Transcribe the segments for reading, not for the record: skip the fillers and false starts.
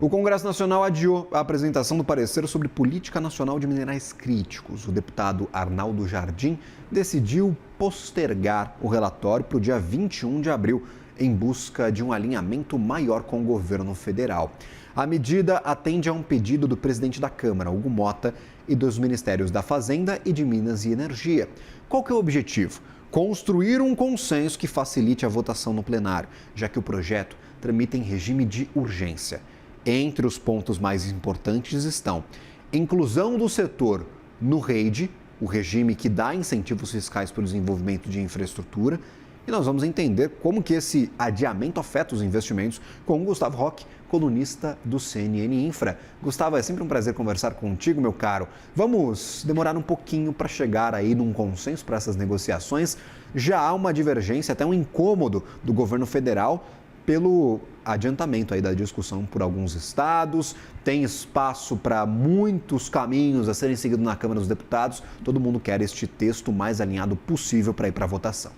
O Congresso Nacional adiou a apresentação do parecer sobre política nacional de minerais críticos. O deputado Arnaldo Jardim decidiu postergar o relatório para o dia 21 de abril, em busca de um alinhamento maior com o governo federal. A medida atende a um pedido do presidente da Câmara, Hugo Mota, e dos Ministérios da Fazenda e de Minas e Energia. Qual que é o objetivo? Construir um consenso que facilite a votação no plenário, já que o projeto tramita em regime de urgência. Entre os pontos mais importantes estão inclusão do setor no REID, o regime que dá incentivos fiscais para o desenvolvimento de infraestrutura, e nós vamos entender como que esse adiamento afeta os investimentos com o Gustavo Roque, colunista do CNN Infra. Gustavo, é sempre um prazer conversar contigo, meu caro. Vamos demorar um pouquinho para chegar aí num consenso para essas negociações. Já há uma divergência, até um incômodo do governo federal pelo adiantamento aí da discussão por alguns estados, tem espaço para muitos caminhos a serem seguidos na Câmara dos Deputados. Todo mundo quer este texto mais alinhado possível para ir para a votação.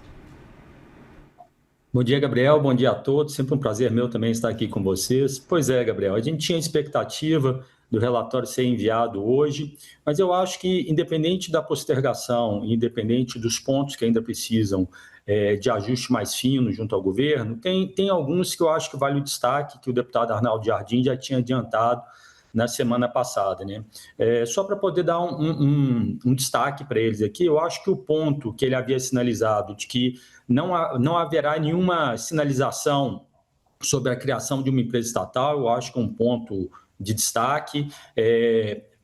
Bom dia, Gabriel. Bom dia a todos. Sempre um prazer meu também estar aqui com vocês. Pois é, Gabriel, a gente tinha expectativa do relatório ser enviado hoje, mas eu acho que, independente da postergação, independente dos pontos que ainda precisam de ajuste mais fino junto ao governo, tem alguns que eu acho que vale o destaque, que o deputado Arnaldo Jardim já tinha adiantado na semana passada, né? Só para poder dar um destaque para eles aqui, eu acho que o ponto que ele havia sinalizado de que não haverá nenhuma sinalização sobre a criação de uma empresa estatal, eu acho que é um ponto de destaque.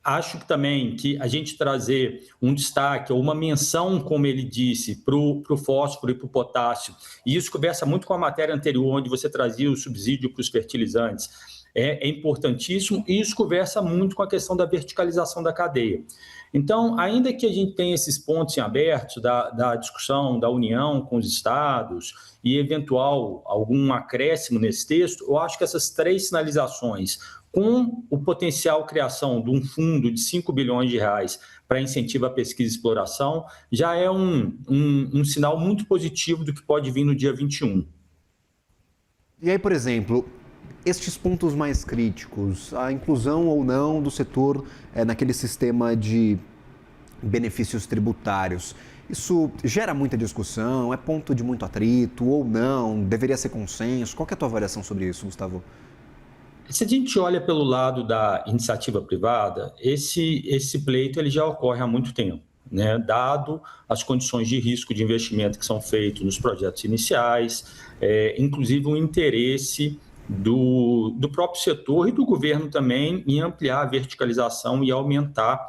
Acho que também que a gente trazer um destaque ou uma menção, como ele disse, para o fósforo e para o potássio, e isso conversa muito com a matéria anterior, onde você trazia o subsídio para os fertilizantes, é importantíssimo, e isso conversa muito com a questão da verticalização da cadeia. Então, ainda que a gente tenha esses pontos em aberto da discussão da União com os estados e eventual algum acréscimo nesse texto, eu acho que essas três sinalizações, com o potencial criação de um fundo de 5 bilhões de reais para incentivo à pesquisa e exploração, já é um sinal muito positivo do que pode vir no dia 21. E aí, por exemplo, estes pontos mais críticos, a inclusão ou não do setor naquele sistema de benefícios tributários, isso gera muita discussão, é ponto de muito atrito ou não, deveria ser consenso? Qual que é a tua avaliação sobre isso, Gustavo? Se a gente olha pelo lado da iniciativa privada, esse pleito ele já ocorre há muito tempo, né? Dado as condições de risco de investimento que são feitos nos projetos iniciais, inclusive o interesse do próprio setor e do governo também em ampliar a verticalização e aumentar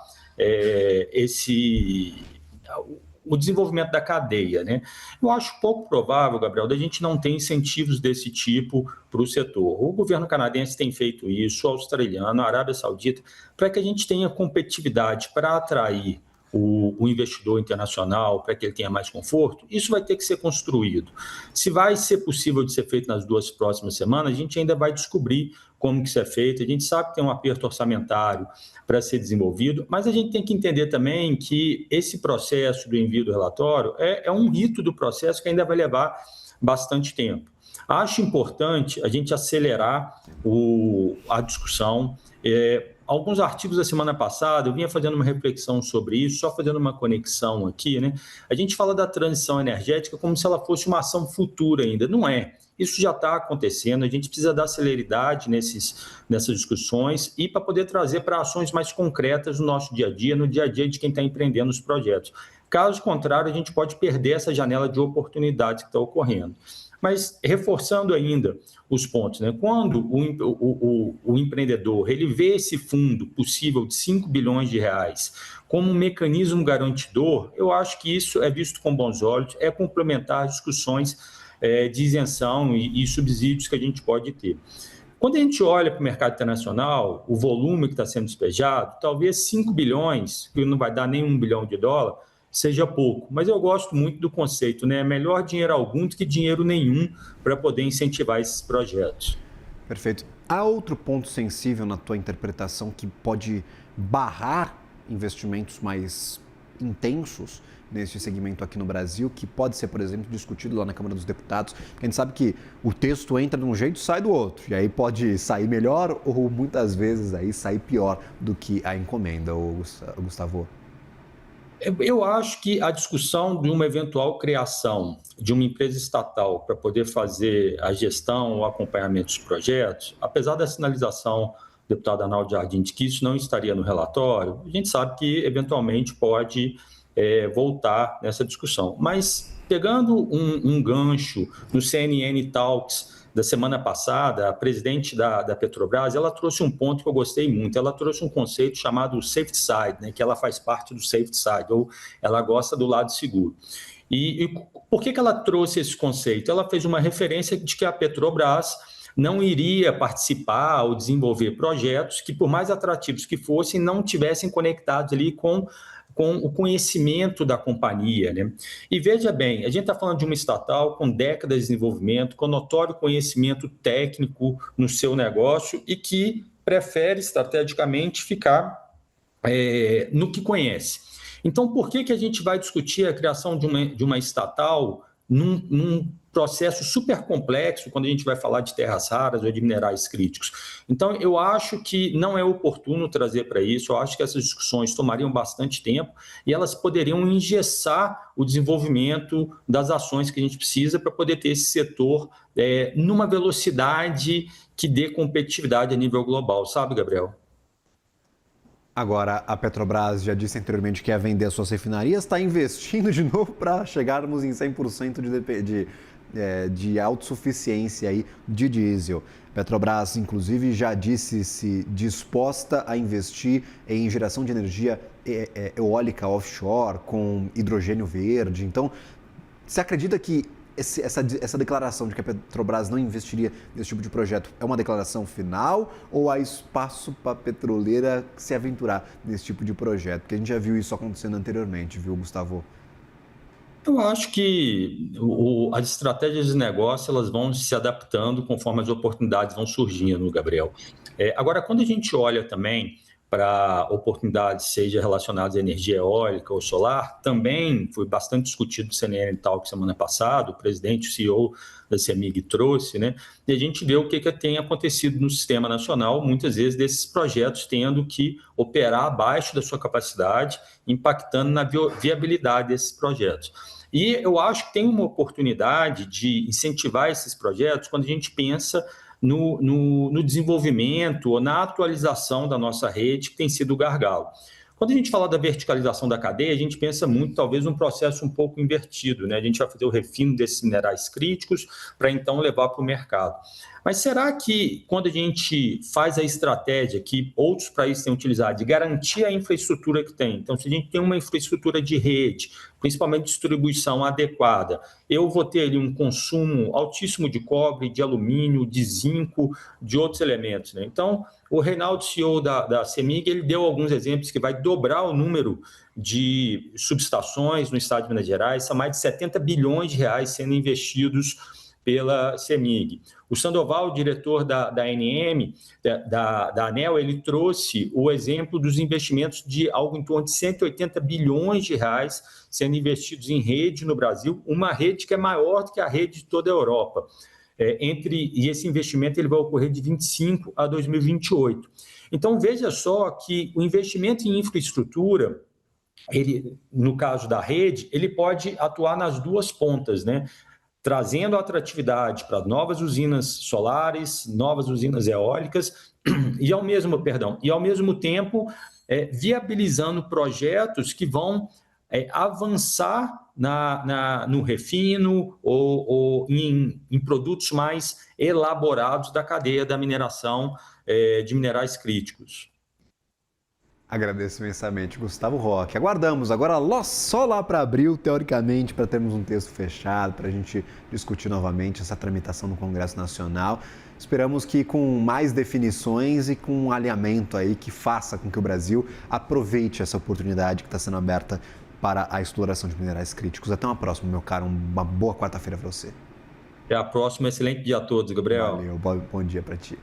o desenvolvimento da cadeia, né? Eu acho pouco provável, Gabriel, da gente não ter incentivos desse tipo para o setor. O governo canadense tem feito isso, o australiano, a Arábia Saudita, para que a gente tenha competitividade para atrair o investidor internacional, para que ele tenha mais conforto. Isso vai ter que ser construído. Se vai ser possível de ser feito nas 2 próximas semanas, a gente ainda vai descobrir como que isso é feito. A gente sabe que tem um aperto orçamentário para ser desenvolvido, mas a gente tem que entender também que esse processo do envio do relatório é um rito do processo que ainda vai levar bastante tempo. Acho importante a gente acelerar a discussão. Alguns artigos da semana passada, eu vinha fazendo uma reflexão sobre isso, só fazendo uma conexão aqui, né? A gente fala da transição energética como se ela fosse uma ação futura ainda. Não é. Isso já está acontecendo, a gente precisa dar celeridade nessas discussões e para poder trazer para ações mais concretas no nosso dia a dia, no dia a dia de quem está empreendendo os projetos. Caso contrário, a gente pode perder essa janela de oportunidades que está ocorrendo. Mas, reforçando ainda os pontos, né? Quando o empreendedor ele vê esse fundo possível de 5 bilhões de reais como um mecanismo garantidor, eu acho que isso é visto com bons olhos, é complementar as discussões de isenção e subsídios que a gente pode ter. Quando a gente olha para o mercado internacional, o volume que está sendo despejado, talvez 5 bilhões, que não vai dar nem $1 bilhão, seja pouco, mas eu gosto muito do conceito, né? É melhor dinheiro algum do que dinheiro nenhum para poder incentivar esses projetos. Perfeito. Há outro ponto sensível na tua interpretação que pode barrar investimentos mais intensos neste segmento aqui no Brasil, que pode ser, por exemplo, discutido lá na Câmara dos Deputados? Porque a gente sabe que o texto entra de um jeito e sai do outro, e aí pode sair melhor ou muitas vezes aí sair pior do que a encomenda, Gustavo. Eu acho que a discussão de uma eventual criação de uma empresa estatal para poder fazer a gestão ou acompanhamento dos projetos, apesar da sinalização do deputado Arnaldo Jardim de que isso não estaria no relatório, a gente sabe que eventualmente pode voltar nessa discussão. Mas pegando um gancho no CNN Talks da semana passada, a presidente da Petrobras, ela trouxe um ponto que eu gostei muito. Ela trouxe um conceito chamado safety side, né, que ela faz parte do safety side, ou ela gosta do lado seguro. E por que ela trouxe esse conceito? Ela fez uma referência de que a Petrobras não iria participar ou desenvolver projetos que, por mais atrativos que fossem, não tivessem conectados ali com o conhecimento da companhia, né? E veja bem, a gente está falando de uma estatal com décadas de desenvolvimento, com notório conhecimento técnico no seu negócio e que prefere estrategicamente ficar no que conhece. Então, por que a gente vai discutir a criação de uma estatal num processo super complexo quando a gente vai falar de terras raras ou de minerais críticos? Então, eu acho que não é oportuno trazer para isso, eu acho que essas discussões tomariam bastante tempo e elas poderiam engessar o desenvolvimento das ações que a gente precisa para poder ter esse setor numa velocidade que dê competitividade a nível global, sabe, Gabriel? Agora, a Petrobras já disse anteriormente que ia vender as suas refinarias, está investindo de novo para chegarmos em 100% de autossuficiência aí de diesel. Petrobras, inclusive, já disse-se disposta a investir em geração de energia eólica offshore com hidrogênio verde. Então, você acredita que essa declaração de que a Petrobras não investiria nesse tipo de projeto é uma declaração final ou há espaço para a petroleira se aventurar nesse tipo de projeto? Porque a gente já viu isso acontecendo anteriormente, viu, Gustavo? Eu acho que as estratégias de negócio elas vão se adaptando conforme as oportunidades vão surgindo, Gabriel. Agora, quando a gente olha também para oportunidades, seja relacionadas à energia eólica ou solar, também foi bastante discutido no CNN Talk semana passada, o presidente, o CEO da CEMIG trouxe, né? E a gente vê o que tem acontecido no sistema nacional, muitas vezes desses projetos tendo que operar abaixo da sua capacidade, impactando na viabilidade desses projetos. E eu acho que tem uma oportunidade de incentivar esses projetos quando a gente pensa no desenvolvimento ou na atualização da nossa rede, que tem sido o gargalo. Quando a gente fala da verticalização da cadeia, a gente pensa muito, talvez, num processo um pouco invertido, né? A gente vai fazer o refino desses minerais críticos para então levar para o mercado. Mas será que, quando a gente faz a estratégia que outros países têm utilizado, de garantir a infraestrutura que tem, então, se a gente tem uma infraestrutura de rede, principalmente distribuição adequada, eu vou ter ali um consumo altíssimo de cobre, de alumínio, de zinco, de outros elementos, né? Então, o Reinaldo, CEO da CEMIG, ele deu alguns exemplos que vai dobrar o número de subestações no estado de Minas Gerais, são mais de 70 bilhões de reais sendo investidos pela CEMIG. O Sandoval, diretor da ANM, da ANEEL, ele trouxe o exemplo dos investimentos de algo em torno de 180 bilhões de reais sendo investidos em rede no Brasil, uma rede que é maior do que a rede de toda a Europa. E esse investimento ele vai ocorrer de 25 a 2028. Então, veja só que o investimento em infraestrutura, no caso da rede, ele pode atuar nas duas pontas, né? Trazendo atratividade para novas usinas solares, novas usinas eólicas e ao mesmo tempo viabilizando projetos que vão avançar no refino ou em produtos mais elaborados da cadeia da mineração de minerais críticos. Agradeço imensamente, Gustavo Roque. Aguardamos agora só lá para abril, teoricamente, para termos um texto fechado, para a gente discutir novamente essa tramitação no Congresso Nacional. Esperamos que com mais definições e com um alinhamento aí que faça com que o Brasil aproveite essa oportunidade que está sendo aberta para a exploração de minerais críticos. Até uma próxima, meu caro. Uma boa quarta-feira para você. Até a próxima. Excelente dia a todos, Gabriel. Valeu, bom dia para ti.